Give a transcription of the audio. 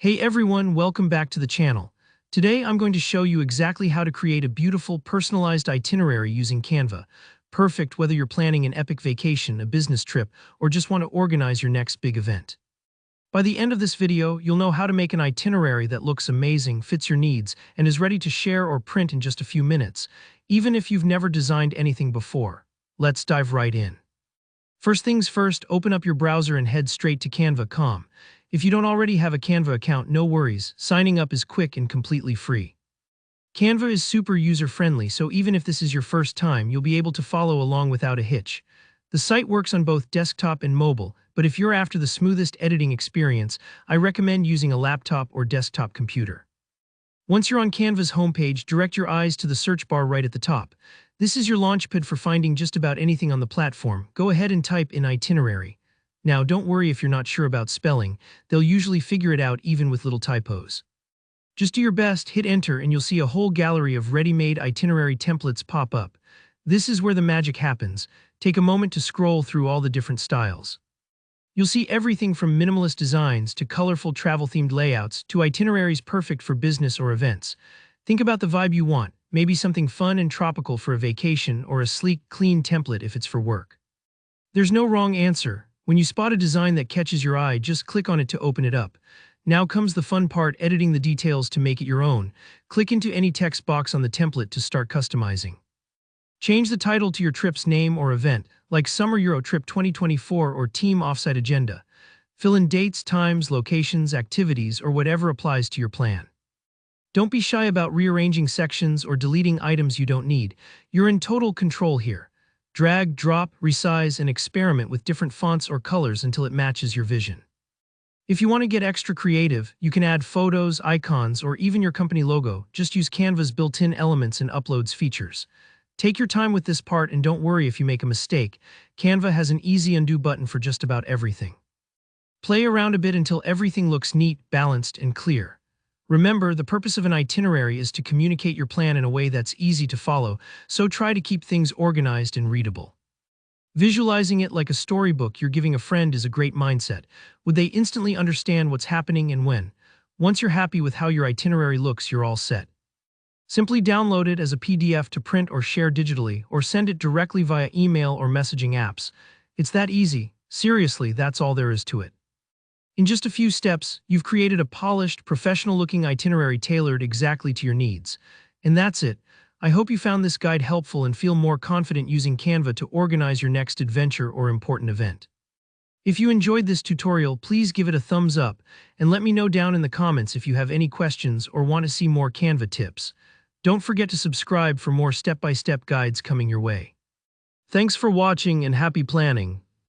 Hey everyone, welcome back to the channel. Today I'm going to show you exactly how to create a beautiful, personalized itinerary using Canva. Perfect whether you're planning an epic vacation, a business trip, or just want to organize your next big event. By the end of this video, you'll know how to make an itinerary that looks amazing, fits your needs, and is ready to share or print in just a few minutes, even if you've never designed anything before. Let's dive right in. First things first, open up your browser and head straight to Canva.com. If you don't already have a Canva account, no worries, signing up is quick and completely free. Canva is super user-friendly, so even if this is your first time, you'll be able to follow along without a hitch. The site works on both desktop and mobile, but if you're after the smoothest editing experience, I recommend using a laptop or desktop computer. Once you're on Canva's homepage, direct your eyes to the search bar right at the top. This is your launchpad for finding just about anything on the platform. Go ahead and type in itinerary. Now, don't worry if you're not sure about spelling. They'll usually figure it out even with little typos. Just do your best, hit enter, and you'll see a whole gallery of ready-made itinerary templates pop up. This is where the magic happens. Take a moment to scroll through all the different styles. You'll see everything from minimalist designs to colorful travel-themed layouts to itineraries perfect for business or events. Think about the vibe you want, maybe something fun and tropical for a vacation or a sleek, clean template if it's for work. There's no wrong answer. When you spot a design that catches your eye, just click on it to open it up. Now comes the fun part, editing the details to make it your own. Click into any text box on the template to start customizing. Change the title to your trip's name or event, like Summer Euro Trip 2024 or Team Offsite Agenda. Fill in dates, times, locations, activities, or whatever applies to your plan. Don't be shy about rearranging sections or deleting items you don't need. You're in total control here. Drag, drop, resize, and experiment with different fonts or colors until it matches your vision. If you want to get extra creative, you can add photos, icons, or even your company logo. Just use Canva's built-in elements and uploads features. Take your time with this part and don't worry if you make a mistake. Canva has an easy undo button for just about everything. Play around a bit until everything looks neat, balanced, and clear. Remember, the purpose of an itinerary is to communicate your plan in a way that's easy to follow, so try to keep things organized and readable. Visualizing it like a storybook you're giving a friend is a great mindset. Would they instantly understand what's happening and when? Once you're happy with how your itinerary looks, you're all set. Simply download it as a PDF to print or share digitally, or send it directly via email or messaging apps. It's that easy. Seriously, that's all there is to it. In just a few steps, you've created a polished, professional-looking itinerary tailored exactly to your needs. And that's it. I hope you found this guide helpful and feel more confident using Canva to organize your next adventure or important event. If you enjoyed this tutorial, please give it a thumbs up and let me know down in the comments if you have any questions or want to see more Canva tips. Don't forget to subscribe for more step-by-step guides coming your way. Thanks for watching and happy planning.